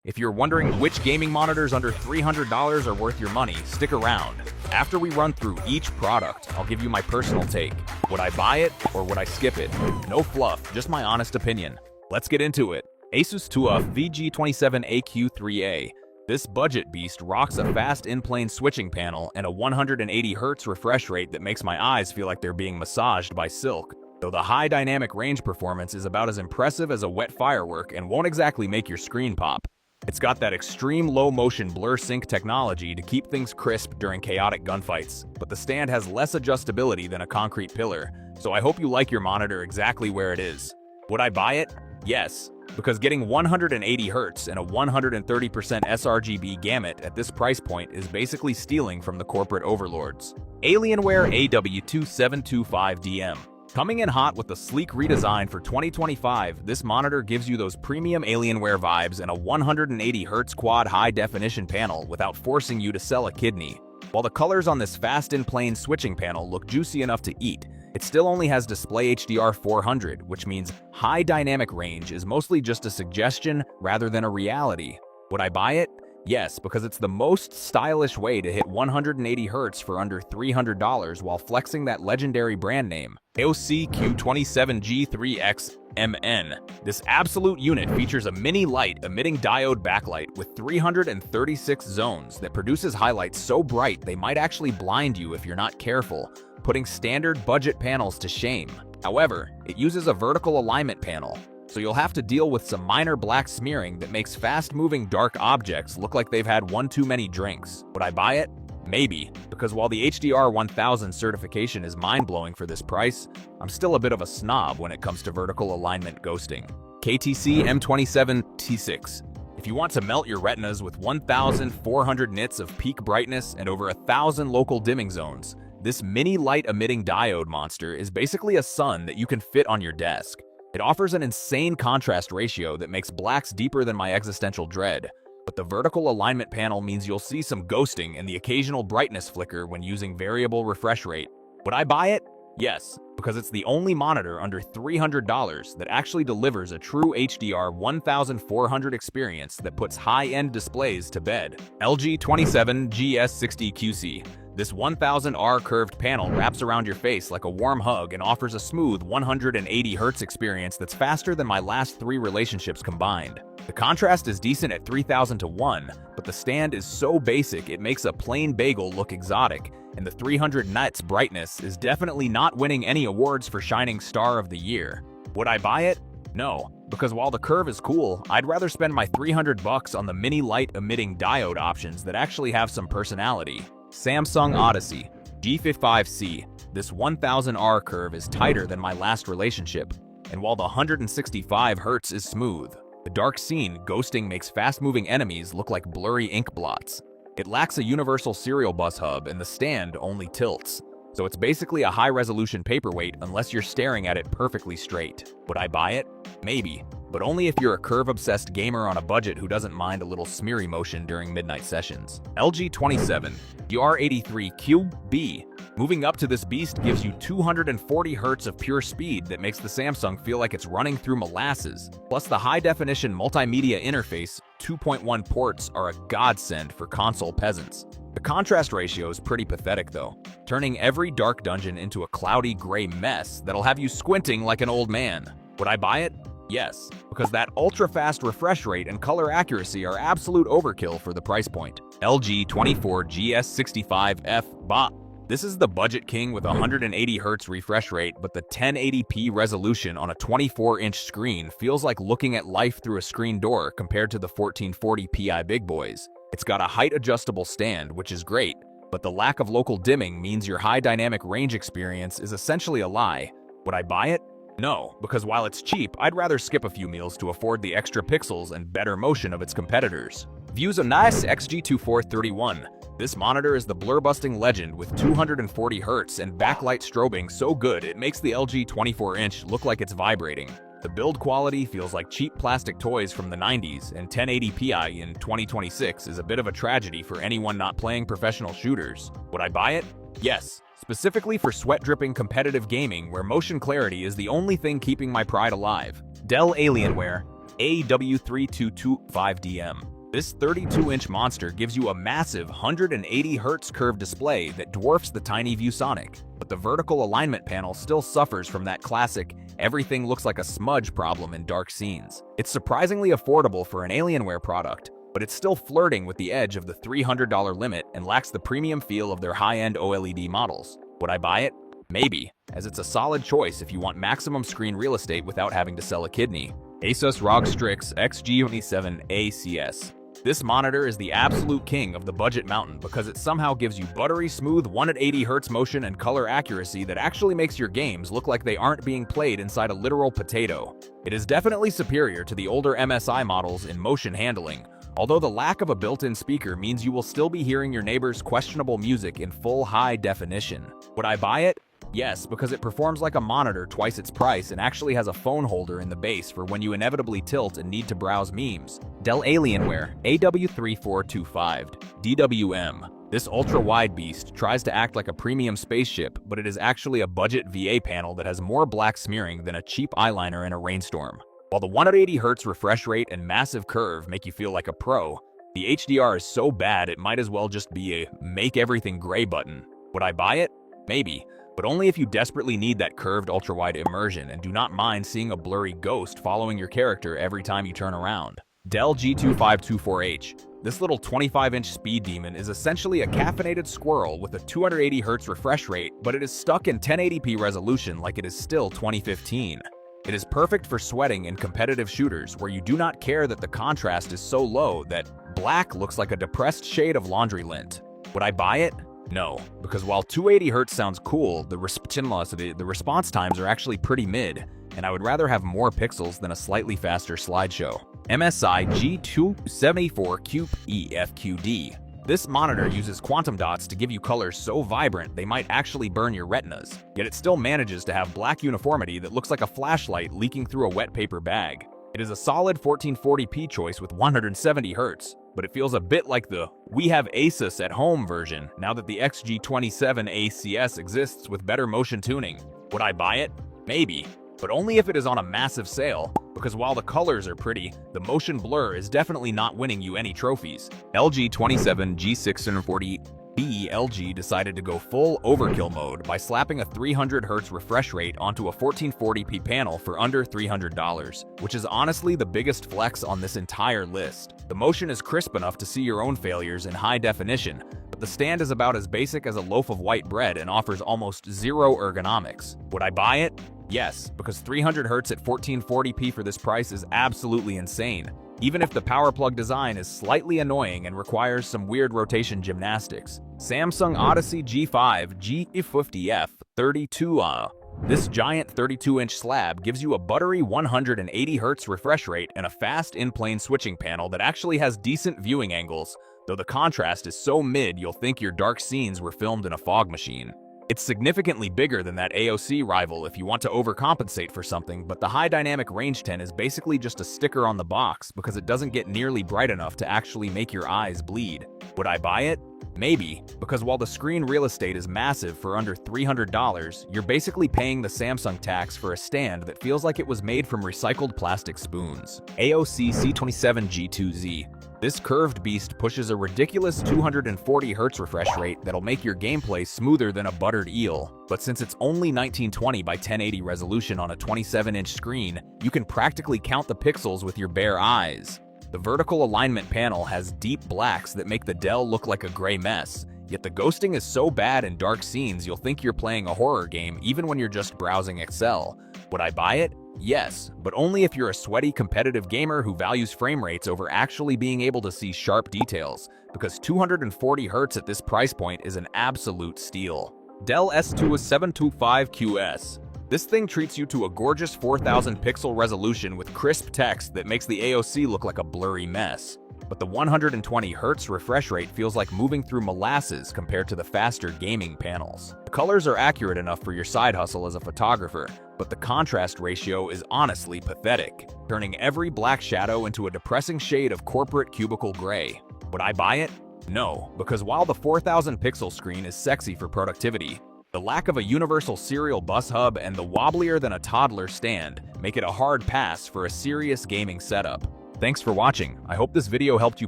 If you're wondering which gaming monitors under $300 are worth your money, stick around. After we run through each product, I'll give you my personal take. Would I buy it or would I skip it? No fluff, just my honest opinion. Let's get into it. Asus TUF VG27AQ3A. This budget beast rocks a fast in-plane switching panel and a 180Hz refresh rate that makes my eyes feel like they're being massaged by silk. Though the high dynamic range performance is about as impressive as a wet firework and won't exactly make your screen pop. It's got that extreme low-motion blur sync technology to keep things crisp during chaotic gunfights, but the stand has less adjustability than a concrete pillar, so I hope you like your monitor exactly where it is. Would I buy it? Yes, because getting 180Hz and a 130% sRGB gamut at this price point is basically stealing from the corporate overlords. Alienware AW2725DM. Coming in hot with a sleek redesign for 2025, this monitor gives you those premium Alienware vibes and a 180Hz quad high-definition panel without forcing you to sell a kidney. While the colors on this fast in-plane switching panel look juicy enough to eat, it still only has Display HDR 400, which means high dynamic range is mostly just a suggestion rather than a reality. Would I buy it? Yes, because it's the most stylish way to hit 180Hz for under $300 while flexing that legendary brand name. AOC Q27G3X-MN. This absolute unit features a mini light emitting diode backlight with 336 zones that produces highlights so bright they might actually blind you if you're not careful, putting standard budget panels to shame. However, it uses a vertical alignment panel, so you'll have to deal with some minor black smearing that makes fast-moving dark objects look like they've had one too many drinks. Would I buy it? Maybe, because while the HDR 1000 certification is mind-blowing for this price, I'm still a bit of a snob when it comes to vertical alignment ghosting. KTC M27T6. If you want to melt your retinas with 1,400 nits of peak brightness and over 1,000 local dimming zones, this mini light-emitting diode monster is basically a sun that you can fit on your desk. It offers an insane contrast ratio that makes blacks deeper than my existential dread, but the vertical alignment panel means you'll see some ghosting and the occasional brightness flicker when using variable refresh rate. Would I buy it? Yes, because it's the only monitor under $300 that actually delivers a true HDR 1400 experience that puts high-end displays to bed. LG 27GS60QC. This 1000R curved panel wraps around your face like a warm hug and offers a smooth 180Hz experience that's faster than my last 3 relationships combined. The contrast is decent at 3000 to 1, but the stand is so basic it makes a plain bagel look exotic, and the 300 nits brightness is definitely not winning any awards for Shining Star of the Year. Would I buy it? No, because while the curve is cool, I'd rather spend my $300 on the mini light emitting diode options that actually have some personality. Samsung Odyssey G55C. This 1000R curve is tighter than my last relationship, and while the 165Hz is smooth, the dark scene ghosting makes fast-moving enemies look like blurry ink blots. It lacks a universal serial bus hub and the stand only tilts, so it's basically a high-resolution paperweight unless you're staring at it perfectly straight. Would I buy it? Maybe, but only if you're a curve-obsessed gamer on a budget who doesn't mind a little smeary motion during midnight sessions. LG 27GR83QB. Moving up to this beast gives you 240Hz of pure speed that makes the Samsung feel like it's running through molasses. Plus the high-definition multimedia interface 2.1 ports are a godsend for console peasants. The contrast ratio is pretty pathetic though, turning every dark dungeon into a cloudy gray mess that'll have you squinting like an old man. Would I buy it? Yes, because that ultra-fast refresh rate and color accuracy are absolute overkill for the price point. LG 24GS65F BA. This is the budget king with a 180Hz refresh rate, but the 1080p resolution on a 24-inch screen feels like looking at life through a screen door compared to the 1440p big boys. It's got a height-adjustable stand, which is great, but the lack of local dimming means your high dynamic range experience is essentially a lie. Would I buy it? No, because while it's cheap, I'd rather skip a few meals to afford the extra pixels and better motion of its competitors. ViewSonic XG2431. This monitor is the blur-busting legend with 240Hz and backlight strobing so good it makes the LG 24-inch look like it's vibrating. The build quality feels like cheap plastic toys from the 90s, and 1080p in 2026 is a bit of a tragedy for anyone not playing professional shooters. Would I buy it? Yes. Specifically for sweat-dripping competitive gaming where motion clarity is the only thing keeping my pride alive. Dell Alienware AW3225DM. This 32-inch monster gives you a massive 180Hz curved display that dwarfs the tiny ViewSonic, but the vertical alignment panel still suffers from that classic everything looks like a smudge problem in dark scenes. It's surprisingly affordable for an Alienware product, but it's still flirting with the edge of the $300 limit and lacks the premium feel of their high-end OLED models. Would I buy it? Maybe, as it's a solid choice if you want maximum screen real estate without having to sell a kidney. Asus ROG Strix XG27 ACS. This monitor is the absolute king of the budget mountain because it somehow gives you buttery smooth 180Hz motion and color accuracy that actually makes your games look like they aren't being played inside a literal potato. It is definitely superior to the older MSI models in motion handling, although the lack of a built-in speaker means you will still be hearing your neighbor's questionable music in full high definition. Would I buy it? Yes, because it performs like a monitor twice its price and actually has a phone holder in the base for when you inevitably tilt and need to browse memes. Dell Alienware AW3425 DWM. This ultra-wide beast tries to act like a premium spaceship, but it is actually a budget VA panel that has more black smearing than a cheap eyeliner in a rainstorm. While the 180Hz refresh rate and massive curve make you feel like a pro, the HDR is so bad it might as well just be a make everything gray button. Would I buy it? Maybe, but only if you desperately need that curved ultra-wide immersion and do not mind seeing a blurry ghost following your character every time you turn around. Dell G2524H. This little 25-inch speed demon is essentially a caffeinated squirrel with a 280Hz refresh rate, but it is stuck in 1080p resolution like it is still 2015. It is perfect for sweating in competitive shooters where you do not care that the contrast is so low that black looks like a depressed shade of laundry lint. Would I buy it? No, because while 280Hz sounds cool, the response times are actually pretty mid, and I would rather have more pixels than a slightly faster slideshow. MSI G274 EFQD. This monitor uses quantum dots to give you colors so vibrant they might actually burn your retinas, yet it still manages to have black uniformity that looks like a flashlight leaking through a wet paper bag. It is a solid 1440p choice with 170Hz, but it feels a bit like the "we have Asus at home" version now that the XG27 ACS exists with better motion tuning. Would I buy it? Maybe, but only if it is on a massive sale, because while the colors are pretty, the motion blur is definitely not winning you any trophies. LG 27 G640B LG decided to go full overkill mode by slapping a 300Hz refresh rate onto a 1440p panel for under $300, which is honestly the biggest flex on this entire list. The motion is crisp enough to see your own failures in high definition, but the stand is about as basic as a loaf of white bread and offers almost zero ergonomics. Would I buy it? Yes, because 300Hz at 1440p for this price is absolutely insane, even if the power plug design is slightly annoying and requires some weird rotation gymnastics. Samsung Odyssey G5 G50F 32A. This giant 32-inch slab gives you a buttery 180Hz refresh rate and a fast in-plane switching panel that actually has decent viewing angles, though the contrast is so mid you'll think your dark scenes were filmed in a fog machine. It's significantly bigger than that AOC rival if you want to overcompensate for something, but the high dynamic range 10 is basically just a sticker on the box because it doesn't get nearly bright enough to actually make your eyes bleed. Would I buy it? Maybe, because while the screen real estate is massive for under $300, you're basically paying the Samsung tax for a stand that feels like it was made from recycled plastic spoons. AOC C27G2Z. This curved beast pushes a ridiculous 240Hz refresh rate that'll make your gameplay smoother than a buttered eel, but since it's only 1920 by 1080 resolution on a 27-inch screen, you can practically count the pixels with your bare eyes. The vertical alignment panel has deep blacks that make the Dell look like a gray mess, yet the ghosting is so bad in dark scenes you'll think you're playing a horror game even when you're just browsing Excel. Would I buy it? Yes, but only if you're a sweaty competitive gamer who values frame rates over actually being able to see sharp details, because 240Hz at this price point is an absolute steal. Dell S2725QS. This thing treats you to a gorgeous 4000 pixel resolution with crisp text that makes the AOC look like a blurry mess. But the 120Hz refresh rate feels like moving through molasses compared to the faster gaming panels. The colors are accurate enough for your side hustle as a photographer, but the contrast ratio is honestly pathetic, turning every black shadow into a depressing shade of corporate cubicle gray. Would I buy it? No, because while the 4000 pixel screen is sexy for productivity, the lack of a universal serial bus hub and the wobblier than a toddler stand make it a hard pass for a serious gaming setup. Thanks for watching. I hope this video helped you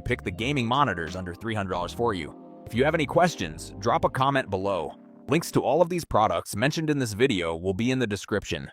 pick the gaming monitors under $300 for you. If you have any questions, drop a comment below. Links to all of these products mentioned in this video will be in the description.